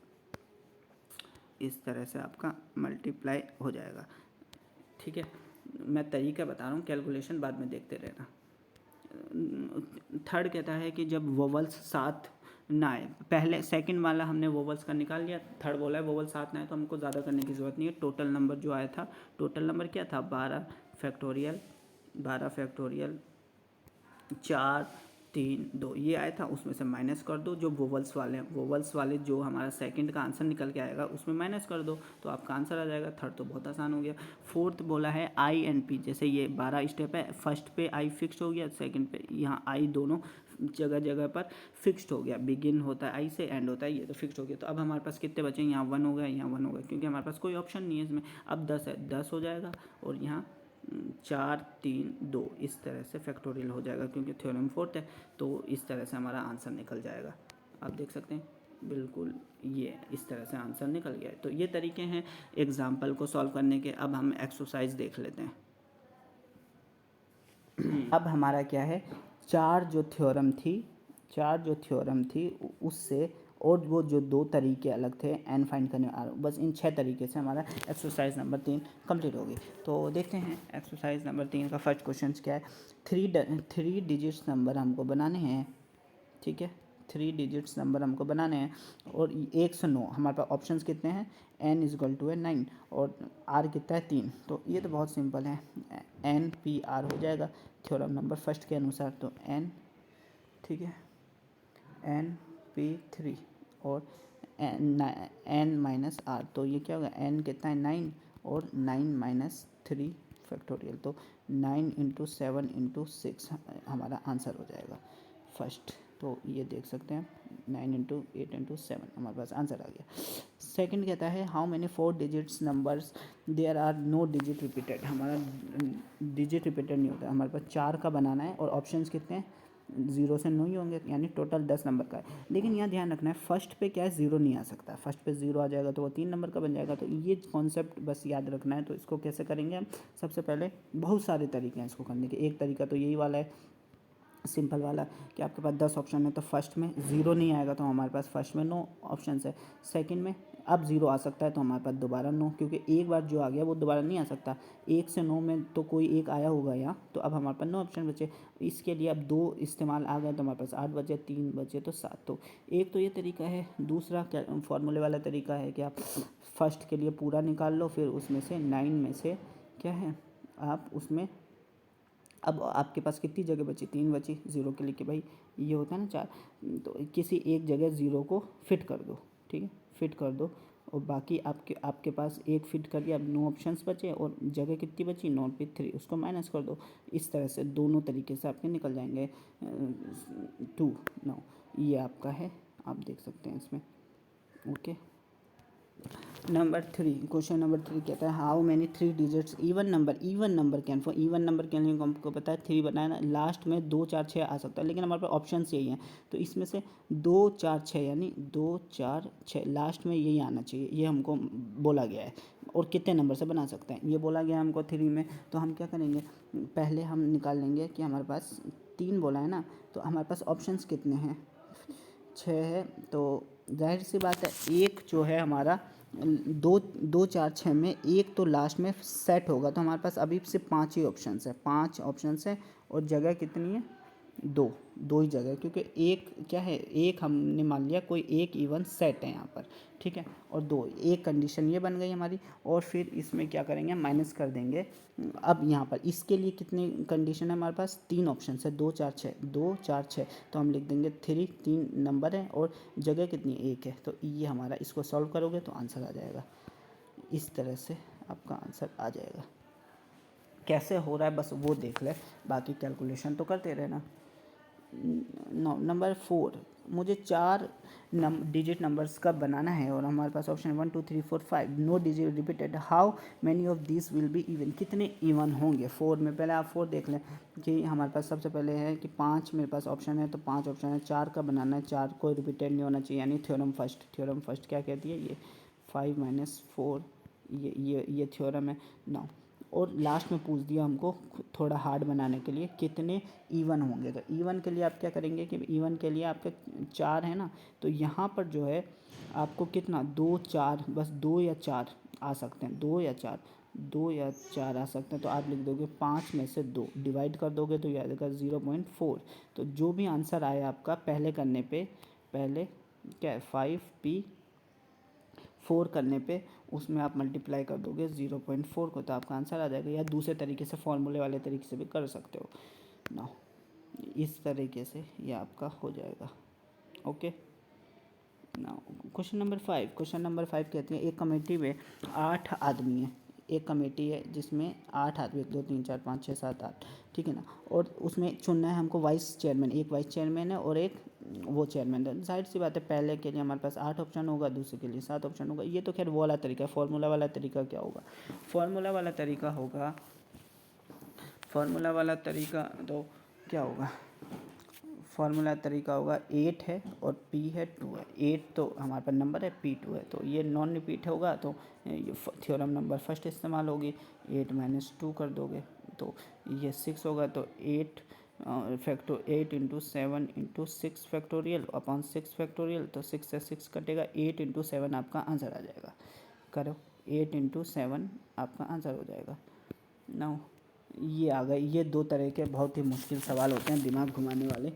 इस तरह से आपका मल्टीप्लाई हो जाएगा, ठीक है। मैं तरीका बता रहा हूँ, कैलकुलेशन बाद में देखते रहना। थर्ड कहता है कि जब वोवल्स साथ ना आए, पहले सेकंड वाला हमने वोवल्स का निकाल लिया, थर्ड बोला है वोवल साथ ना आए, तो हमको ज़्यादा करने की ज़रूरत नहीं है। टोटल नंबर जो आया था, टोटल नंबर क्या था, 12 फैक्टोरियल 4 3 2 ये आया था, उसमें से माइनस कर दो जो वोवल्स वाले हैं, वोवल्स वाले जो हमारा सेकंड का आंसर निकल के आएगा उसमें माइनस कर दो तो आपका आंसर आ जाएगा। थर्ड तो बहुत आसान हो गया। फोर्थ बोला है आई एंड पी, जैसे ये 12 स्टेप है, फर्स्ट पे आई फिक्स्ड हो गया, सेकंड पे यहाँ आई दोनों जगह जगह पर फिक्स्ड हो गया, बिगिन होता है आई से, एंड होता है, ये तो फिक्स्ड हो गया। तो अब हमारे पास कितने बचे, यहाँ 1 हो गया, यहाँ 1 हो गया, क्योंकि हमारे पास कोई ऑप्शन नहीं है इसमें। अब 10 है, 10 हो जाएगा और यहाँ 4 3 2 इस तरह से फैक्टोरियल हो जाएगा, क्योंकि थ्योरम फोर्थ है। तो इस तरह से हमारा आंसर निकल जाएगा, आप देख सकते हैं बिल्कुल ये इस तरह से आंसर निकल गया है। तो ये तरीके हैं एग्जाम्पल को सॉल्व करने के। अब हम एक्सरसाइज देख लेते हैं। अब हमारा क्या है, चार जो थ्योरम थी उससे और वो जो 2 तरीके अलग थे एन फाइंड करने, बस इन 6 तरीके से हमारा एक्सरसाइज नंबर 3 कंप्लीट होगी। तो देखते हैं एक्सरसाइज नंबर 3 का फर्स्ट क्वेश्चन क्या है। 3 डिजिट्स नंबर हमको बनाने हैं, ठीक है, 3 डिजिट्स नंबर हमको बनाने हैं और 1 से 9 हमारे पास ऑप्शंस कितने हैं, n = 9 और r कितना है 3। तो ये तो बहुत सिंपल है, n p r हो जाएगा थ्योरम नंबर फर्स्ट के अनुसार। तो n, ठीक है, n p 3 और n - r, तो ये क्या होगा, n कितना है 9 और 9 - 3 फैक्टोरियल, तो 9 × 7 × 6 हमारा आंसर हो जाएगा फर्स्ट। तो ये देख सकते हैं 9 × 8 × 7 हमारे पास आंसर आ गया। सेकंड कहता है how many 4 digits numbers there are no digit repeated, हमारा डिजिट रिपीटेड नहीं होता, हमारे पास 4 का बनाना है और ऑप्शंस कितने हैं, 0 से 9 ही होंगे, यानी टोटल 10 नंबर का है। लेकिन यहाँ ध्यान रखना है फर्स्ट पे क्या है, 0 नहीं आ सकता, फर्स्ट पे 0 आ जाएगा तो वो 3 नंबर का बन जाएगा। तो ये कॉन्सेप्ट बस याद रखना है। तो इसको कैसे करेंगे हम, सबसे पहले बहुत सारे तरीके हैं इसको करने के। एक तरीका तो यही वाला है सिंपल वाला कि आपके पास 10 ऑप्शन है तो फर्स्ट में 0 नहीं आएगा, तो हमारे पास फर्स्ट में 9 ऑप्शन है। सेकंड में अब 0 आ सकता है तो हमारे पास दोबारा 9, क्योंकि एक बार जो आ गया वो दोबारा नहीं आ सकता। 1 से 9 में तो कोई एक आया होगा यहाँ, तो अब हमारे पास 9 ऑप्शन बचे। इसके लिए अब 2 इस्तेमाल आ गए तो हमारे पास 8 बचे, 3 बचे तो 7। तो एक तो ये तरीका है। दूसरा क्या फॉर्मूले वाला तरीका है कि आप फर्स्ट के लिए पूरा निकाल लो, फिर उसमें से 9 में से क्या है आप उसमें, अब आपके पास कितनी जगह बची, 3 बची 0 के लिए कि भाई ये होता है ना 4, तो किसी एक जगह 0 को फिट कर दो, ठीक है, फिट कर दो और बाकी आपके पास एक फिट कर दिया। अब 9 ऑप्शंस बचे और जगह कितनी बची, 9 पे 3, उसको माइनस कर दो। इस तरह से दोनों तरीके से आपके निकल जाएंगे 2 9, ये आपका है, आप देख सकते हैं इसमें, ओके। नंबर 3, क्वेश्चन नंबर 3 कहता है how many 3 digits even number can, for even number के लिए हमको पता है 3 बनाना, लास्ट में 2 4 6 आ सकता है, लेकिन हमारे पास ऑप्शन यही हैं। तो इसमें से 2 4 6 यानी 2 4 6 लास्ट में यही आना चाहिए, ये हमको बोला गया है। और कितने नंबर से बना सकते हैं ये बोला गया हमको 3 में। तो हम क्या करेंगे, पहले हम निकाल लेंगे कि हमारे पास 3 बोला है ना, तो हमारे पास ऑप्शंस कितने हैं, 6 है। तो जाहिर सी बात है एक जो है हमारा 2 4 6 में एक तो लास्ट में सेट होगा, तो हमारे पास अभी सिर्फ 5 ही ऑप्शन है, 5 ऑप्शन है और जगह कितनी है दो दो ही जगह, क्योंकि एक क्या है, एक हमने मान लिया कोई एक इवन सेट है यहाँ पर, ठीक है, और दो, एक कंडीशन ये बन गई हमारी। और फिर इसमें क्या करेंगे, माइनस कर देंगे। अब यहाँ पर इसके लिए कितनी कंडीशन है हमारे पास, तीन ऑप्शन है, 2 4 6, 2 4 6, तो हम लिख देंगे 3, 3 नंबर है और जगह कितनी, एक है, तो ये हमारा, इसको सॉल्व करोगे तो आंसर आ जाएगा। इस तरह से आपका आंसर आ जाएगा। कैसे हो रहा है बस वो देख ले, बाकी कैलकुलेशन तो करते रहना। नंबर 4, मुझे 4 डिजिट नंबर्स का बनाना है और हमारे पास option 1 2 3 4 5, no digit repeated, how many of this will be even, कितने इवन होंगे 4 में। पहले आप 4 देख लें कि हमारे पास सबसे पहले है कि 5 मेरे पास ऑप्शन है, तो 5 ऑप्शन है, 4 का बनाना है, 4 कोई रिपीटेड नहीं होना चाहिए, यानी थ्योरम फर्स्ट क्या कहती है, ये 5 - 4, ये थ्योरम है ना। और लास्ट में पूछ दिया हमको थोड़ा हार्ड बनाने के लिए कितने इवन होंगे, तो इवन के लिए आप क्या करेंगे कि इवन के लिए आपके 4 है ना, तो यहाँ पर जो है आपको कितना, 2 4, बस 2 या 4 आ सकते हैं, 2 या 4, 2 या 4 आ सकते हैं, तो आप लिख दोगे 5 में से 2 डिवाइड कर दोगे तो ये आएगा 0.4। तो जो भी आंसर आया आपका पहले करने पे, पहले क्या है 5p 4 करने पे उसमें आप मल्टीप्लाई कर दोगे 0.4 को, तो आपका आंसर आ जाएगा। या दूसरे तरीके से फॉर्मूले वाले तरीके से भी कर सकते हो ना, इस तरीके से ये आपका हो जाएगा। ओके ना। क्वेश्चन नंबर 5 कहते हैं एक कमेटी में 8 आदमी हैं, एक कमेटी है जिसमें 8 आदमी, 1 2 3 4 5 6 7 8, ठीक है ना, और उसमें चुनना है हमको वाइस चेयरमैन, एक वाइस चेयरमैन है और एक वो चेयरमैन है। जाहिर सी बात है पहले के लिए हमारे पास 8 ऑप्शन होगा, दूसरे के लिए 7 ऑप्शन होगा। ये तो खैर वो वाला तरीका है। फॉर्मूला वाला तरीका क्या होगा, फॉर्मूला वाला तरीका होगा, फॉर्मूला वाला तरीका तो क्या होगा, फॉर्मूला तरीका होगा 8 है और p है 2 है, 8 तो हमारे पास नंबर है, p 2 है, तो ये नॉन रिपीट होगा, तो ये थ्योरम नंबर फर्स्ट इस्तेमाल होगी। 8 - 2 कर दोगे तो ये 6 होगा, तो 8 × 7 × 6 फैक्टोरियल अपॉन 6 फैक्टोरियल, तो 6 से 6 कटेगा, 8 × 7 आपका आंसर आ जाएगा। करो 8 × 7 आपका आंसर हो जाएगा। नाउ ये आ गए, ये दो तरह के बहुत ही मुश्किल सवाल होते हैं, दिमाग घुमाने वाले,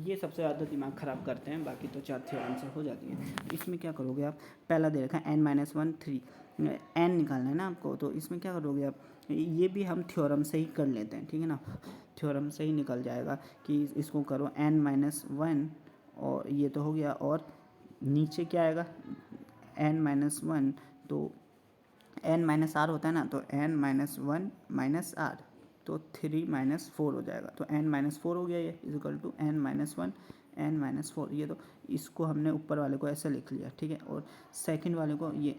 ये सबसे ज़्यादा दिमाग ख़राब करते हैं, बाकी तो 4 थ्योरम से हो जाती है। इसमें क्या करोगे आप, पहला दे रखा है n - 1 3, n निकालना है ना आपको, तो इसमें क्या करोगे आप, ये भी हम थ्योरम से ही कर लेते हैं, ठीक है ना, थ्योरम से ही निकल जाएगा कि इसको करो n - 1, और ये तो हो गया, और नीचे क्या आएगा n - 1, तो n - r होता है ना, तो n - 1 - r, तो 3 - 4 हो जाएगा, तो n - 4 हो गया ये, इक्वल टू n - 1 n - 4, ये तो इसको हमने ऊपर वाले को ऐसे लिख लिया, ठीक है। और सेकंड वाले को ये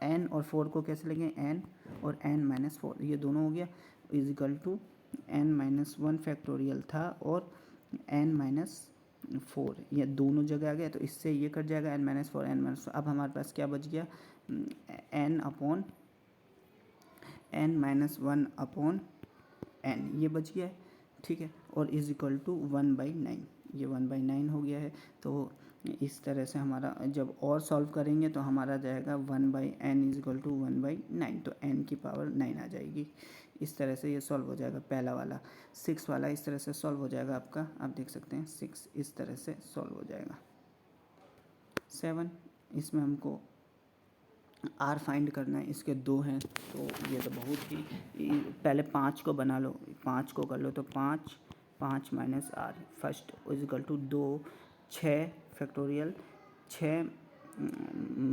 n और 4 को कैसे लिखेंगे, n और n - 4, ये दोनों हो गया, इक्वल टू n - 1 फैक्टोरियल था और n - 4, ये दोनों जगह आ गया, तो इससे ये कट जाएगा n - 4 n - 4। अब हमारे पास क्या बच गया, n upon n - 1 upon n, ये बच गया है, ठीक है, और इज इक्वल टू 1/9, ये 1/9 हो गया है। तो इस तरह से हमारा जब और सॉल्व करेंगे तो हमारा जाएगा 1/n इज इक्वल टू 1/9, तो n की पावर 9 आ जाएगी। इस तरह से ये सॉल्व हो जाएगा पहला वाला। 6 वाला इस तरह से सॉल्व हो जाएगा आपका, आप देख सकते हैं 6 इस तरह से सॉल्व हो जाएगा। 7, इसमें हमको r फाइंड करना है, इसके 2 हैं, तो ये तो बहुत ही, पहले 5 को बना लो, 5 को कर लो, तो 5 - r first is equal to 2 6 factorial, 6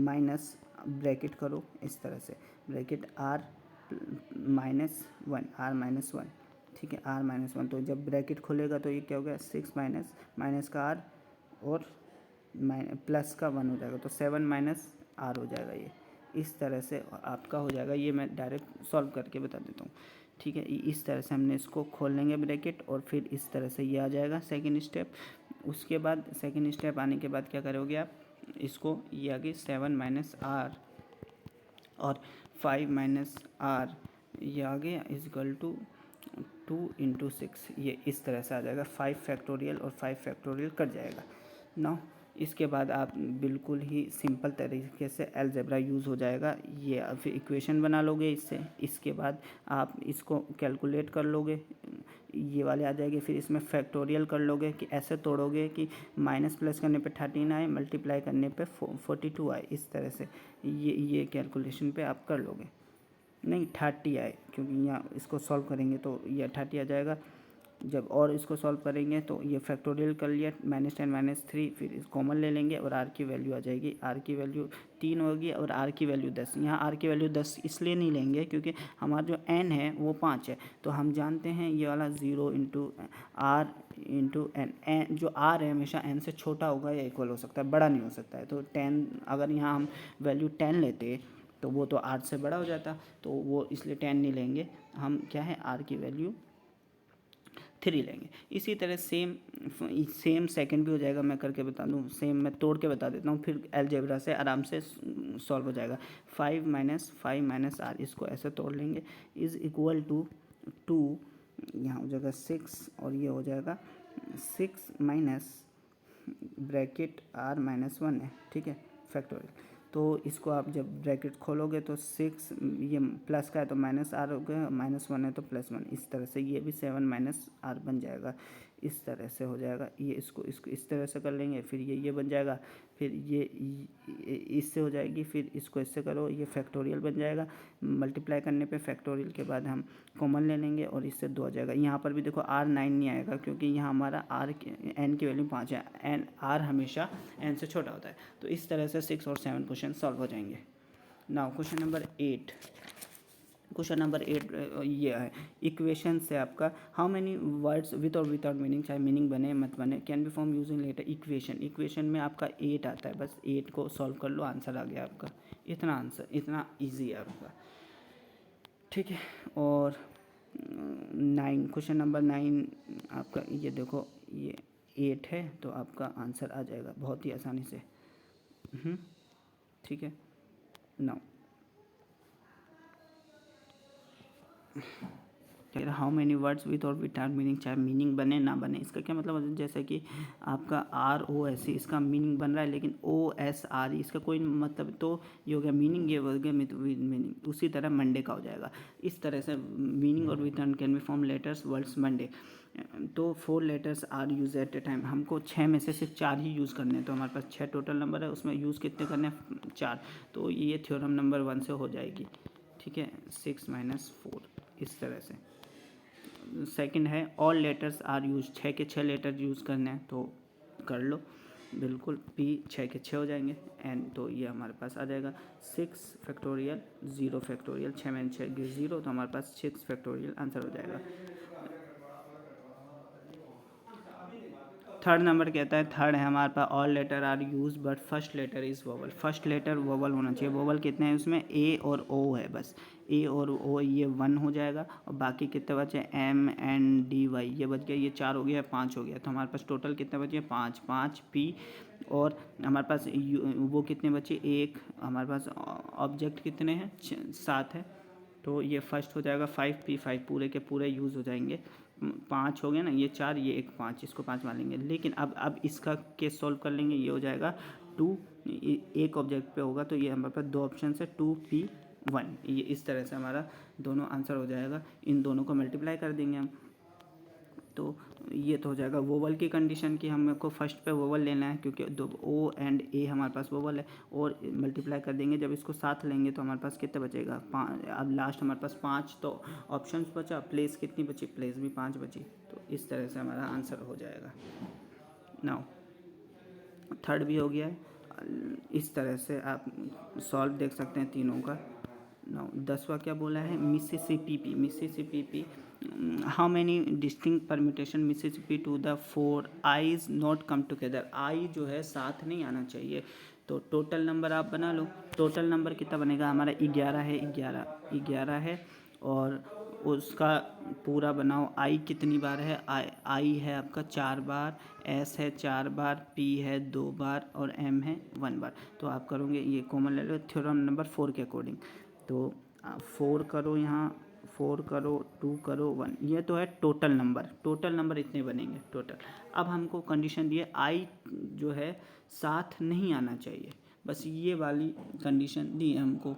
minus bracket करो इस तरह से, ब्रैकेट r -1, ठीक है, r -1, तो जब ब्रैकेट खुलेगा तो ये क्या हो गया, 6 माइनस का r और प्लस का 1 हो जाएगा, तो 7 - r हो जाएगा। ये इस तरह से आपका हो जाएगा, ये मैं डायरेक्ट सॉल्व करके बता देता हूँ, ठीक है। इस तरह से हमने इसको खोल लेंगे ब्रैकेट, और फिर इस तरह से ये आ जाएगा सेकंड स्टेप। उसके बाद सेकंड स्टेप आने के बाद क्या करोगे आप, इसको ये आगे 7 - r और 5 - r, ये आगे इज इक्वल टू 2 × 6, ये इस तरह से आ जाएगा, 5 फैक्टोरियल और 5 फैक्टोरियल कट जाएगा ना। इसके बाद आप बिल्कुल ही सिंपल तरीके से अलजेब्रा यूज़ हो जाएगा। ये फिर इक्वेशन बना लोगे इससे, इसके बाद आप इसको कैलकुलेट कर लोगे, ये वाले आ जाएंगे। फिर इसमें फैक्टोरियल कर लोगे कि ऐसे तोड़ोगे कि माइनस प्लस करने पे 13 आए, मल्टीप्लाई करने पे 42 आए, इस तरह से ये कैलकुलेशन पे आप कर लोगे। नहीं 30 आए, क्योंकि यहाँ इसको सॉल्व करेंगे तो ये 30 आ जाएगा। जब और इसको सॉल्व करेंगे तो ये फैक्टोरियल कर लिया, -10 -3, फिर इस कॉमन ले लेंगे और आर की वैल्यू आ जाएगी। आर की वैल्यू 3 होगी और आर की वैल्यू 10। यहाँ आर की वैल्यू 10 इसलिए नहीं लेंगे क्योंकि हमारा जो एन है वो 5 है, तो हम जानते हैं ये वाला 0 इंटू आर इंटू एन, जो आर है हमेशा एन से छोटा होगा या इक्वल हो सकता है, बड़ा नहीं हो सकता है। तो 10, अगर यहाँ हम वैल्यू 10 लेते तो वो तो आर से बड़ा हो जाता, तो वो इसलिए 10 नहीं लेंगे हम, क्या है आर की वैल्यू 3 लेंगे। इसी तरह सेम सेकंड भी हो जाएगा, मैं करके बता दूँ, सेम मैं तोड़ के बता देता हूँ, फिर अलजेब्रा से आराम से सॉल्व हो जाएगा। 5 माइनस आर, इसको ऐसे तोड़ लेंगे, इज़ इक्वल टू 2, यहाँ हो जाएगा 6 और ये हो जाएगा 6 माइनस ब्रैकेट आर -1 है, ठीक है, फैक्टोरियल। तो इसको आप जब ब्रैकेट खोलोगे तो 6, ये प्लस का है तो माइनस आर हो गया, -1 है तो +1, इस तरह से ये भी 7 माइनस आर बन जाएगा, इस तरह से हो जाएगा। ये इसको इस तरह से कर लेंगे, फिर ये बन जाएगा, फिर ये इससे हो जाएगी, फिर इसको इससे करो, ये फैक्टोरियल बन जाएगा। मल्टीप्लाई करने पे फैक्टोरियल के बाद हम कॉमन ले लेंगे और इससे 2 आ जाएगा। यहाँ पर भी देखो आर 9 नहीं आएगा क्योंकि यहाँ हमारा एन की वैल्यू 5 है, एन आर हमेशा एन से छोटा होता है। तो इस तरह से 6 और 7 क्वेश्चन सॉल्व हो जाएंगे। नाउ क्वेश्चन नंबर 8 ये है, इक्वेशन से आपका हाउ मेनी वर्ड्स विथ और विदाउट मीनिंग, चाहे मीनिंग बने मत बने, can be form using letter equation में आपका 8 आता है, बस 8 को सॉल्व कर लो, आंसर आ गया आपका। इतना आंसर, इतना इजी है आपका, ठीक है। और 9, क्वेश्चन नंबर 9 आपका, ये देखो ये 8 है तो आपका आंसर आ जाएगा बहुत ही आसानी से, ठीक है। Now how many words with और विदाउट मीनिंग, चाहे मीनिंग बने ना बने, इसका क्या मतलब, जैसे कि आपका ROS इसका मीनिंग बन रहा है लेकिन OSRE इसका कोई मतलब, तो ये हो गया मीनिंग, ये हो गया विद मीनिंग। उसी तरह मंडे का हो जाएगा, इस तरह से मीनिंग और without can be form letters words Monday. तो 4 letters are use at a time, हमको 6 में से सिर्फ 4 ही यूज़ करने हैं, तो हमारे पास 6 टोटल नंबर है, उसमें यूज़ कितने करने हैं, 4। तो ये थ्योरम नंबर 1 से हो जाएगी, ठीक है, 6 - 4, इस तरह से। सेकंड है ऑल लेटर्स आर यूज, 6 के 6 लेटर यूज़ करने हैं तो कर लो, बिल्कुल P 6 के 6 हो जाएंगे, N तो ये हमारे पास आ जाएगा 6 फैक्टोरियल 0 फैक्टोरियल, 6 में 6 0, तो हमारे पास 6 फैक्टोरियल आंसर हो जाएगा। थर्ड नंबर कहता है, थर्ड है हमारे पास all letter are use but first letter is vowel, first letter vowel होना चाहिए। वोवल कितने हैं उसमें, A और O है, बस A और O, ये 1 हो जाएगा और बाकी कितने बचे, MNDY ये बच गया, ये 4 हो गया, 5 हो गया, तो हमारे पास टोटल कितने बचे, 5 P, और हमारे पास वो कितने बचे, 1, हमारे पास ऑब्जेक्ट कितने हैं, 7 है, तो ये फर्स्ट हो जाएगा 5P, 5 पूरे के पूरे यूज़ हो जाएंगे। 5 हो गया ना, ये 4, ये 1 5, इसको 5 मान लेंगे। लेकिन अब इसका केस सॉल्व कर लेंगे, ये हो जाएगा 2, एक ऑब्जेक्ट पे होगा तो ये हमारे पास 2 ऑप्शन है 2P1, ये इस तरह से हमारा दोनों आंसर हो जाएगा। इन दोनों को मल्टीप्लाई कर देंगे हम, तो ये तो हो जाएगा वोवल की कंडीशन की, हमको फर्स्ट पे वोवल लेना है क्योंकि दो O एंड A हमारे पास वोवल है, और मल्टीप्लाई कर देंगे। जब इसको साथ लेंगे तो हमारे पास कितना बचेगा, 5। अब लास्ट हमारे पास 5, तो ऑप्शंस बचा, प्लेस कितनी बची, प्लेस भी 5 बची, तो इस तरह से हमारा आंसर हो जाएगा। नाउ थर्ड भी हो गया है, इस तरह से आप सॉल्व देख सकते हैं तीनों का। नाउ 10वां क्या बोला है, Mississippi, how many distinct permutation Mississippi to the 4 I's not come together, I जो है साथ नहीं आना चाहिए, तो टोटल नंबर आप बना लो। टोटल नंबर कितना बनेगा हमारा, 11 है, 11 है, और उसका पूरा बनाओ, आई कितनी बार है, आई है आपका 4 बार, एस है 4 बार, पी है 2 बार और एम है 1 बार। तो आप करोगे, ये कॉमन ले लो थ्योरम नंबर 4 के अकॉर्डिंग, तो 4 करो, यहाँ 4 करो, 2 करो, 1, ये तो है टोटल नंबर इतने बनेंगे टोटल। अब हमको कंडीशन दी है आई जो है साथ नहीं आना चाहिए, बस ये वाली कंडीशन दी है हमको।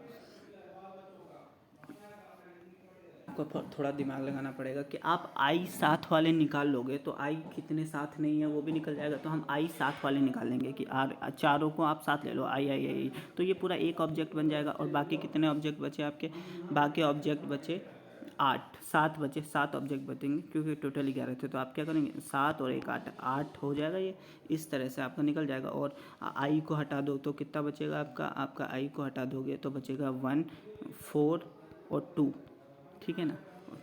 आपको थोड़ा दिमाग लगाना पड़ेगा कि आप आई साथ वाले निकाल लोगे तो आई कितने साथ नहीं है वो भी निकल जाएगा, तो हम आई साथ वाले निकालेंगे कि आर चारों को आप साथ ले लो, आई आई आई, तो ये पूरा एक ऑब्जेक्ट बन जाएगा। और बाकी कितने ऑब्जेक्ट बचे आपके, बाकी ऑब्जेक्ट बचे 8, 7 बचे, 7 ऑब्जेक्ट बचेंगे क्योंकि टोटल 11 थे, तो आप क्या करेंगे 7 और 1 8, 8 हो जाएगा ये, इस तरह से आपका निकल जाएगा। और आई को हटा दो तो कितना बचेगा आपका आई को हटा दोगे तो बचेगा 1 4 और 2, ठीक है ना,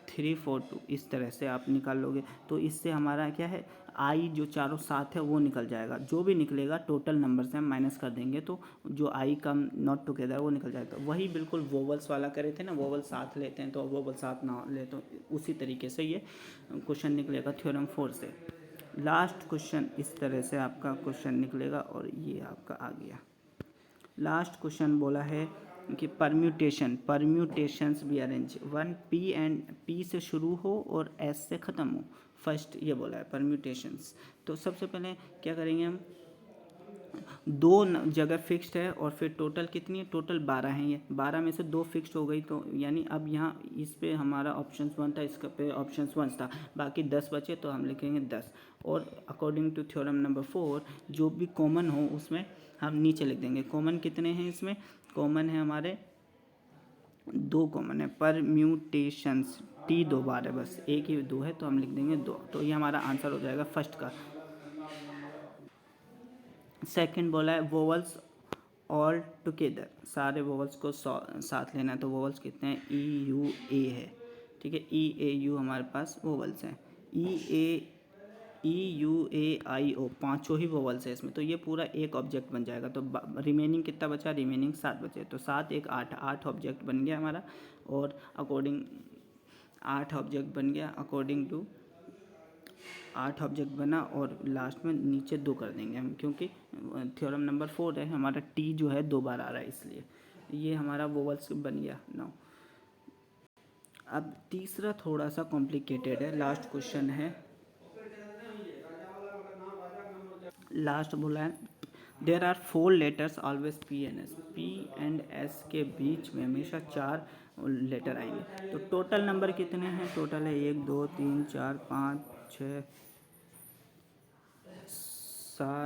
3 4 2, इस तरह से आप निकाल लोगे। तो इससे हमारा क्या है, आई जो चारों साथ है वो निकल जाएगा, जो भी निकलेगा टोटल नंबर से हम माइनस कर देंगे तो जो आई का नॉट टुगेदर वो निकल जाएगा। वही बिल्कुल वोवल्स वाला करे थे ना, वोवल साथ लेते हैं तो वोवल साथ ना ले, तो उसी तरीके से ये क्वेश्चन निकलेगा थ्योरम 4 से। लास्ट क्वेश्चन इस तरह से आपका क्वेश्चन निकलेगा और ये आपका आ गया। लास्ट क्वेश्चन बोला है कि परम्यूटेशंस भी अरेंज, 1 पी से शुरू हो और एस से ख़त्म हो, फर्स्ट ये बोला है परम्यूटेशंस। तो सबसे पहले क्या करेंगे हम, 2 जगह फिक्स्ड है और फिर टोटल कितनी है, टोटल 12 हैं, ये 12 में से 2 फिक्स्ड हो गई, तो यानी अब यहाँ इस पे हमारा ऑप्शन 1 था, इसका पे ऑप्शन 1 था, बाकी 10 बचे तो हम लिखेंगे 10। और अकॉर्डिंग टू थ्योरम नंबर 4 जो भी कॉमन हो उसमें हम नीचे लिख देंगे। कॉमन कितने हैं इसमें, कॉमन है हमारे 2 कॉमन है, परम्यूटेशंस टी 2 बार है, बस एक ही 2 है तो हम लिख देंगे 2, तो ये हमारा आंसर हो जाएगा फर्स्ट का। सेकंड बोला है वोवल्स ऑल टुगेदर, सारे वोवल्स को साथ लेना है, तो वोवल्स कितने हैं, ई यू ए है, ठीक है, ई ए यू हमारे पास वोवल्स हैं, ई यू ए आई ओ, पाँचों ही वोवल्स है इसमें, तो ये पूरा एक ऑब्जेक्ट बन जाएगा। तो रिमेनिंग कितना बचा, रिमेनिंग 7 बचे, तो 7 1 8, 8 ऑब्जेक्ट बन गया हमारा। और अकॉर्डिंग 8 ऑब्जेक्ट बन गया, अकॉर्डिंग टू 8 ऑब्जेक्ट बना, और लास्ट में नीचे 2 कर देंगे हम, क्योंकि थ्योरम नंबर 4 है हमारा, टी जो है 2 बार आ रहा है, इसलिए ये हमारा वोवल्स बन गया। नाउ अब तीसरा थोड़ा सा कॉम्प्लिकेटेड है, लास्ट क्वेश्चन है, लास्ट बोला है there are 4 letters always p and s के बीच में हमेशा 4 लेटर आएंगे, तो टोटल नंबर कितने हैं, टोटल है 1 2 3 4 5 6 7